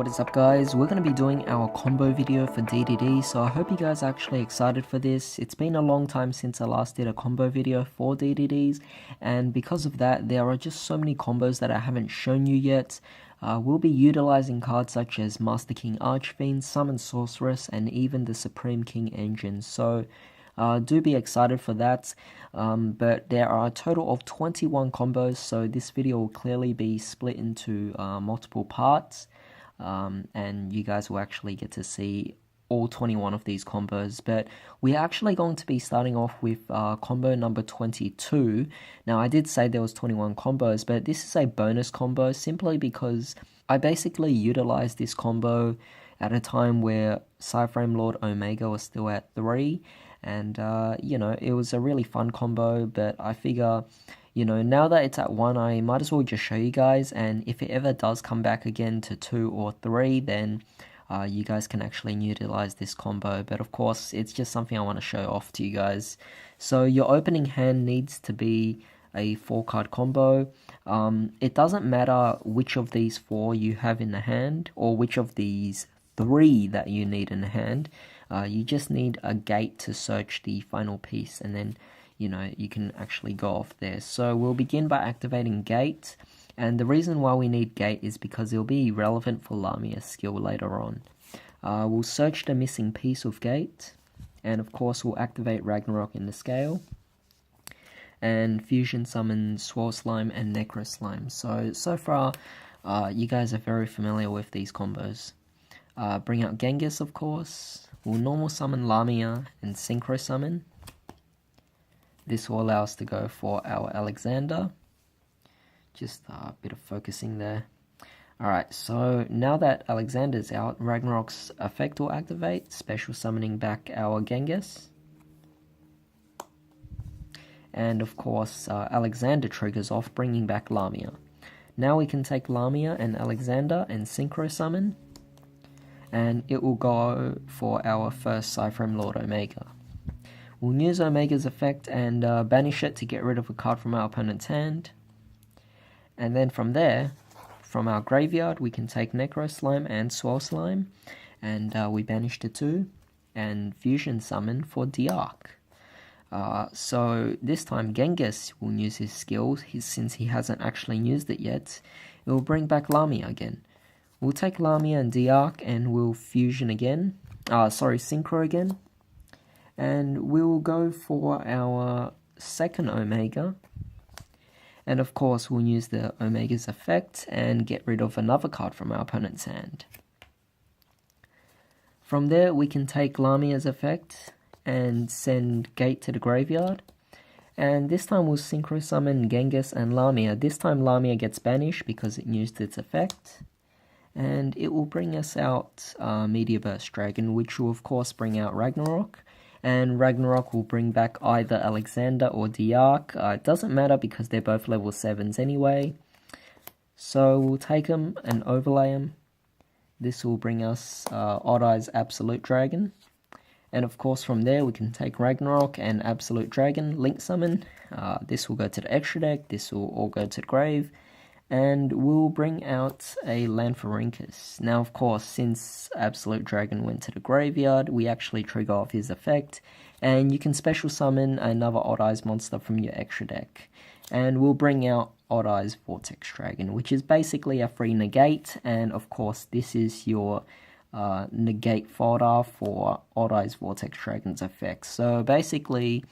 is up guys, we're going to be doing our combo video for DDD, so I hope you guys are actually excited for this. It's been a long time since I last did a combo video for DDDs, and because of that there are just so many combos that I haven't shown you yet. We'll be utilizing cards such as Mastering Archfiend, Summon Sorceress, and even the Supreme King engine, so do be excited for that. But there are a total of 21 combos, so this video will clearly be split into multiple parts, and you guys will actually get to see all 21 of these combos. But we're actually going to be starting off with combo number 22. Now I did say there was 21 combos, but this is a bonus combo simply because I basically utilized this combo at a time where Cyframe Lord Omega was still at 3, and you know, it was a really fun combo, but I figure, you know, now that it's at 1, I might as well just show you guys, and if it ever does come back again to 2 or 3, then you guys can actually utilize this combo. But of course, it's just something I want to show off to you guys. So your opening hand needs to be a 4-card combo. It doesn't matter which of these 4 you have in the hand, or which of these 3 that you need in the hand. You just need a gate to search the final piece, and then, you know, you can actually go off there. So we'll begin by activating gate, and the reason why we need gate is because it'll be relevant for Lamia's skill later on. We'll search the missing piece of gate, and of course we'll activate Ragnarok in the scale, and fusion summon Swirl Slime and Necro Slime. So far, you guys are very familiar with these combos. Bring out Genghis, of course. We'll normal summon Lamia and synchro summon. This will allow us to go for our Alexander. Just a bit of focusing there. Alright, so now that Alexander's out, Ragnarok's effect will activate, special summoning back our Genghis. And of course, Alexander triggers off, bringing back Lamia. Now we can take Lamia and Alexander and synchro summon, and it will go for our first Cyframe Lord Omega. We'll use Omega's effect and banish it to get rid of a card from our opponent's hand. And then from there, from our graveyard, we can take Necro Slime and Swirl Slime, and we banish the 2, and fusion summon for Diark. So this time Genghis will use his skills, since he hasn't actually used it yet. It will bring back Lamia again. We'll take Lamia and Diark, and we'll fusion again, synchro again, and we'll go for our second Omega, and of course we'll use the Omega's effect and get rid of another card from our opponent's hand. From there we can take Lamia's effect and send Gate to the graveyard, and this time we'll synchro summon Genghis and Lamia. This time Lamia gets banished because it used its effect, and it will bring us out Meteor Burst Dragon, which will of course bring out Ragnarok, and Ragnarok will bring back either Alexander or Diark. It doesn't matter because they're both level 7s anyway. So we'll take them and overlay them. This will bring us Odd Eye's Absolute Dragon, and of course from there we can take Ragnarok and Absolute Dragon, Link Summon. This will go to the extra deck, this will all go to the grave, and we'll bring out a Lanfarinkus. Now of course, since Absolute Dragon went to the graveyard, we actually trigger off his effect, and you can special summon another Odd Eyes monster from your extra deck. And we'll bring out Odd Eyes Vortex Dragon, which is basically a free negate, and of course this is your negate fodder for Odd Eyes Vortex Dragon's effect. So basically,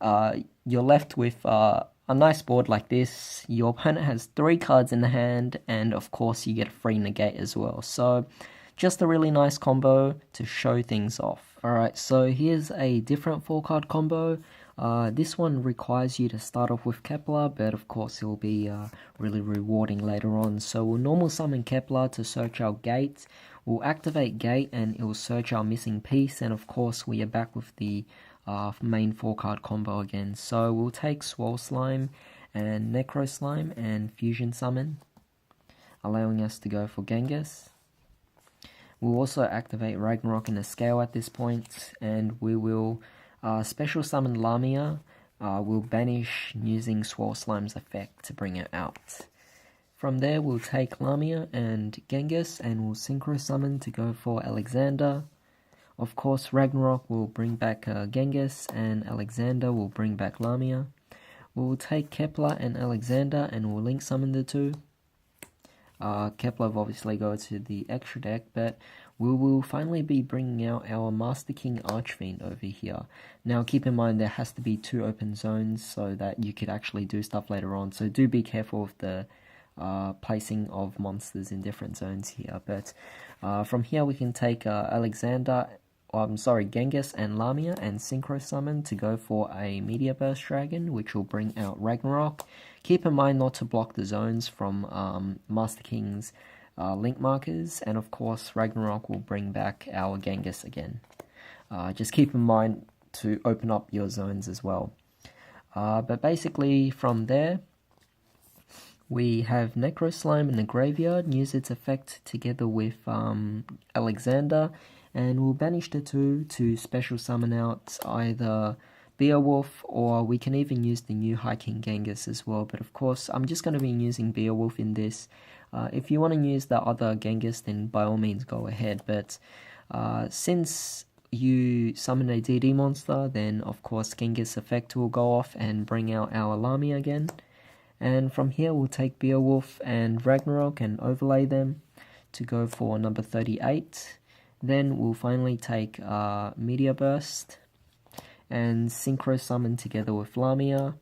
you're left with a nice board like this. Your opponent has 3 cards in the hand, and of course you get a free negate as well. So just a really nice combo to show things off. Alright, so here's a different 4-card combo. This one requires you to start off with Kepler, but of course it will be really rewarding later on. So we'll normal summon Kepler to search our gate. We'll activate gate and it will search our missing piece, and of course we are back with the main 4-card combo again. So we'll take Swirl Slime and Necro Slime and fusion summon, allowing us to go for Genghis. We'll also activate Ragnarok in the scale at this point, and we will special summon Lamia. We'll banish using Swirl Slime's effect to bring it out. From there, we'll take Lamia and Genghis and we'll Synchro Summon to go for Alexander. Of course, Ragnarok will bring back Genghis and Alexander will bring back Lamia. We'll take Kepler and Alexander and we'll Link Summon the two. Kepler will obviously go to the extra deck, but we will finally be bringing out our Mastering Archfiend over here. Now keep in mind there has to be 2 open zones so that you could actually do stuff later on, so do be careful with the placing of monsters in different zones here. But from here we can take Genghis and Lamia and Synchro Summon to go for a Meteor Burst Dragon, which will bring out Ragnarok. Keep in mind not to block the zones from Master King's link markers, and of course Ragnarok will bring back our Genghis again. Just keep in mind to open up your zones as well. But basically from there, we have Necro Slime in the graveyard, use its effect together with Alexander, and we'll banish the 2 to special summon out either Beowulf, or we can even use the new High King Genghis as well. But of course, I'm just going to be using Beowulf in this. If you want to use the other Genghis, then by all means go ahead. But since you summon a DD monster, then of course Genghis effect will go off and bring out our Lamia again. And from here we'll take Beowulf and Ragnarok and overlay them to go for number 38. Then we'll finally take Meteor Burst and Synchro Summon together with Lamia,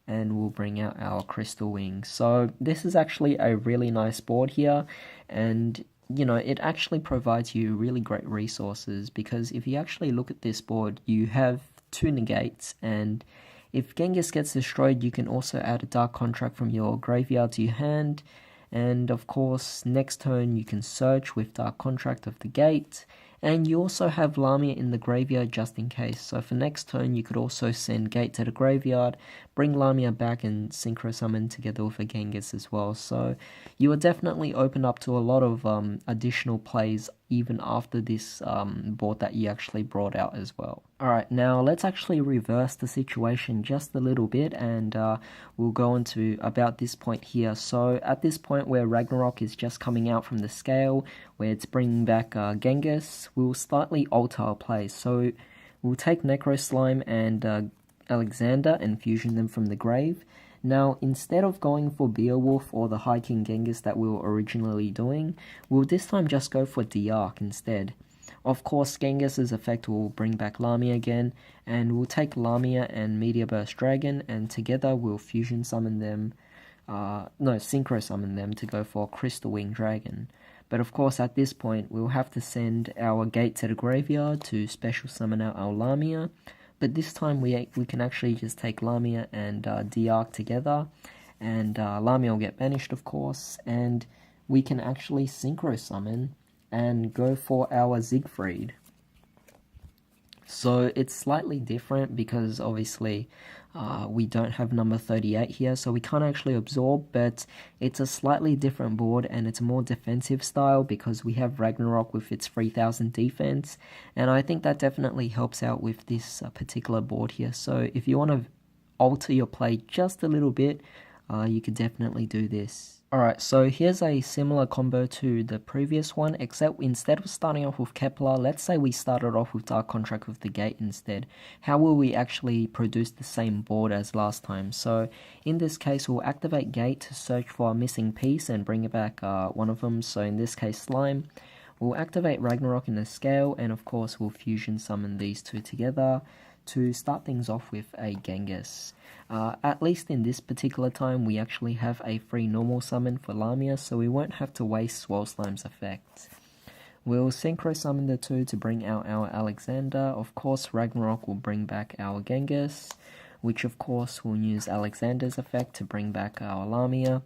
and we'll bring out our Crystal Wings. So this is actually a really nice board here, and you know, it actually provides you really great resources, because if you actually look at this board, you have 2 negates, and if Genghis gets destroyed, you can also add a Dark Contract from your graveyard to your hand, and of course next turn you can search with Dark Contract of the gate, and you also have Lamia in the graveyard just in case. So for next turn you could also send Gate to the graveyard, bring Lamia back and Synchro Summon together with a Genghis as well. So you are definitely open up to a lot of additional plays even after this board that you actually brought out as well. Alright, now let's actually reverse the situation just a little bit, and we'll go into about this point here. So at this point where Ragnarok is just coming out from the scale, where it's bringing back Genghis, we'll slightly alter our plays. So we'll take Necro Slime and Alexander and fusion them from the grave. Now, instead of going for Beowulf or the High King Genghis that we were originally doing, we'll this time just go for Diarch instead. Of course, Genghis's effect will bring back Lamia again, and we'll take Lamia and Meteor Burst Dragon, and together we'll fusion summon them, Synchro Summon them to go for Crystal Wing Dragon. But of course, at this point, we'll have to send our Gate to the graveyard to special summon out our Lamia. But this time we can actually just take Lamia and Diarch together, and Lamia will get banished of course, and we can actually Synchro Summon and go for our Siegfried. So it's slightly different because obviously we don't have number 38 here, so we can't actually absorb, but it's a slightly different board and it's a more defensive style because we have Ragnarok with its 3000 defense, and I think that definitely helps out with this particular board here. So if you want to alter your play just a little bit, you could definitely do this. Alright, so here's a similar combo to the previous one, except instead of starting off with Kepler, let's say we started off with Dark Contract with the Gate instead. How will we actually produce the same board as last time? So in this case, we'll activate Gate to search for a missing piece and bring it back one of them, so in this case Slime. We'll activate Ragnarok in the scale, and of course we'll fusion summon these two together to start things off with a Genghis. At least in this particular time, we actually have a free normal summon for Lamia, so we won't have to waste Swirl Slime's effect. We'll Synchro Summon the two to bring out our Alexander. Of course, Ragnarok will bring back our Genghis, which of course will use Alexander's effect to bring back our Lamia.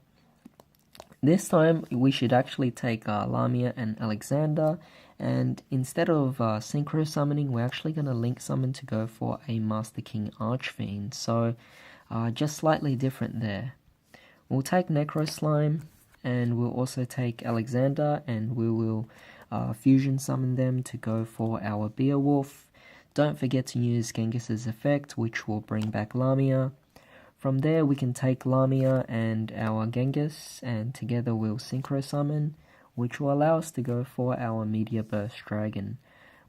This time, we should actually take Lamia and Alexander, and instead of Synchro Summoning, we're actually going to Link Summon to go for a Mastering Archfiend, so just slightly different there. We'll take Necro Slime, and we'll also take Alexander, and we will Fusion Summon them to go for our Beowulf. Don't forget to use Genghis's effect, which will bring back Lamia. From there we can take Lamia and our Genghis, and together we'll Synchro Summon, which will allow us to go for our Meteor Burst Dragon.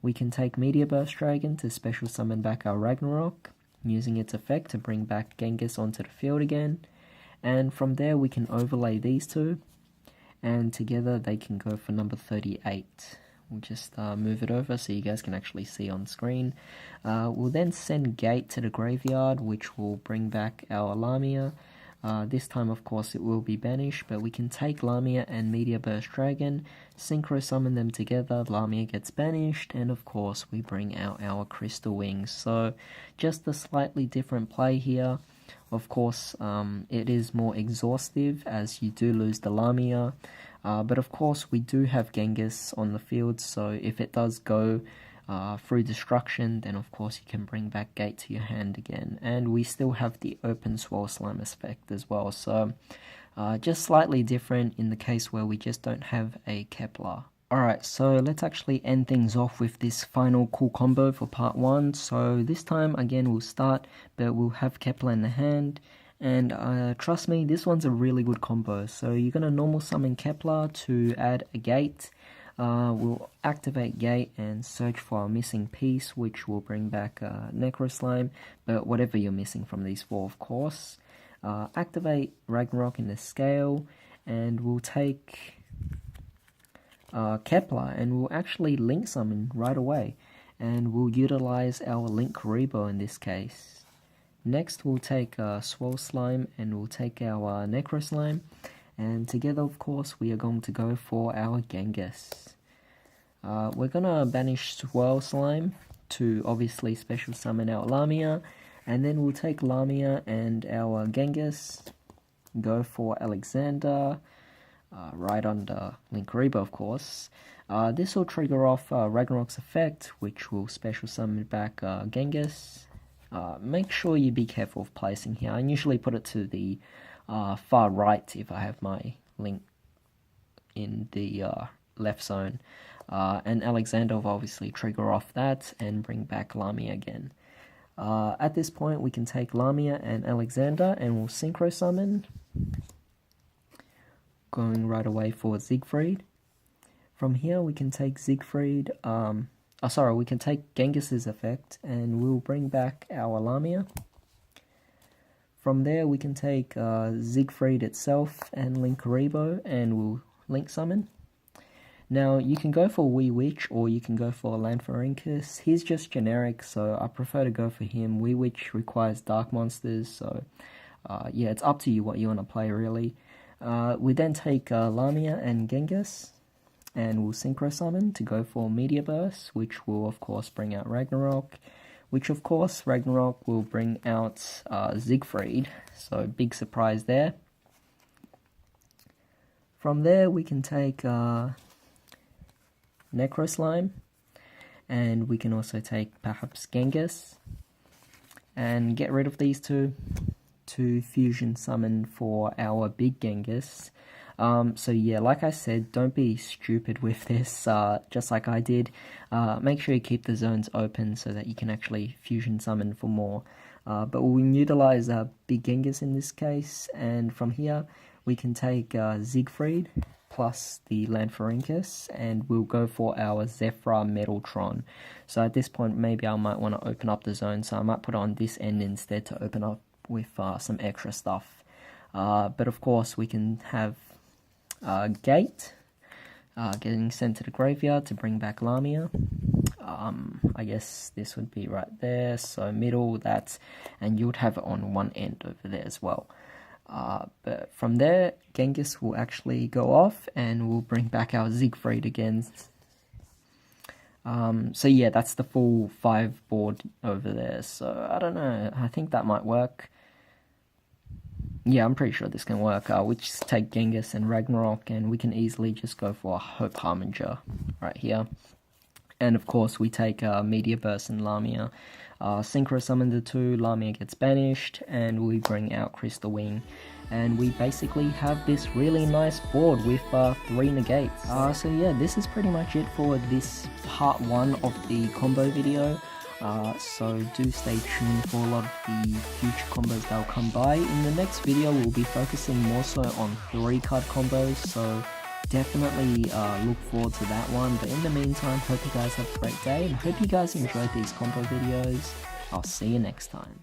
We can take Meteor Burst Dragon to special summon back our Ragnarok, using its effect to bring back Genghis onto the field again, and from there we can overlay these two, and together they can go for number 38. We'll just move it over so you guys can actually see on screen. We'll then send Gate to the graveyard, which will bring back our Lamia. This time, of course, it will be banished, but we can take Lamia and Meteor Burst Dragon, Synchro Summon them together, Lamia gets banished, and of course we bring out our Crystal Wings. So, just a slightly different play here. Of course, it is more exhaustive as you do lose the Lamia. But of course we do have Genghis on the field, so if it does go through destruction, then of course you can bring back Gate to your hand again. And we still have the Open Swirl Slime effect as well, so just slightly different in the case where we just don't have a Kepler. Alright, so let's actually end things off with this final cool combo for part 1. So this time again we'll start, but we'll have Kepler in the hand. And trust me, this one's a really good combo. So you're going to normal summon Kepler to add a Gate. We'll activate Gate and search for our missing piece, which will bring back Necro Slime, but whatever you're missing from these 4, of course. Activate Ragnarok in the scale, and we'll take Kepler, and we'll actually link summon right away. And we'll utilize our Linkuriboh in this case. Next we'll take Swirl Slime and we'll take our Necro Slime, and together of course we are going to go for our Genghis. We're gonna banish Swirl Slime to obviously special summon our Lamia, and then we'll take Lamia and our Genghis, go for Alexander, right under Linkuriboh of course. This will trigger off Ragnarok's effect, which will special summon back Genghis. Make sure you be careful of placing here. I usually put it to the far right if I have my link in the left zone. And Alexander will obviously trigger off that and bring back Lamia again. At this point we can take Lamia and Alexander and we'll Synchro Summon. Going right away for Siegfried. From here we can take Siegfried, we can take Genghis's effect and we'll bring back our Lamia. From there we can take Siegfried itself and Linkuriboh and we'll link summon. Now you can go for Wee Witch or you can go for Lanfarincus. He's just generic, so I prefer to go for him. Wee Witch requires dark monsters, so yeah, it's up to you what you want to play really. We then take Lamia and Genghis, and we'll Synchro Summon to go for Meteor Burst, which will of course bring out Ragnarok, which of course Ragnarok will bring out Siegfried, so big surprise there. From there we can take Necro Slime, and we can also take perhaps Genghis, and get rid of these two to fusion summon for our big Genghis. So yeah, like I said, don't be stupid with this, just like I did. Make sure you keep the zones open so that you can actually fusion summon for more. But we'll utilize Big Genghis in this case, and from here we can take Siegfried plus the Lanfarincus, and we'll go for our Zephyr Metaltron. So at this point maybe I might want to open up the zone, so I might put it on this end instead to open up with some extra stuff. But of course we can have Gate getting sent to the graveyard to bring back Lamia. I guess this would be right there, so middle, that, and you would have it on one end over there as well. But from there, Genghis will actually go off and we'll bring back our Siegfried again. So yeah, that's the full 5 board over there, so I don't know, I think that might work. Yeah, I'm pretty sure this can work. We just take Genghis and Ragnarok, and we can easily just go for Hope Harmonger right here. And of course, we take Meteor Burst and Lamia. Synchro summon the two, Lamia gets banished, and we bring out Crystal Wing. And we basically have this really nice board with 3 negates. So yeah, this is pretty much it for this part 1 of the combo video. so do stay tuned for a lot of the future combos that will come by. In the next video we'll be focusing more so on 3-card combos, so definitely look forward to that one. But in the meantime, hope you guys have a great day and hope you guys enjoyed these combo videos. I'll see you next time.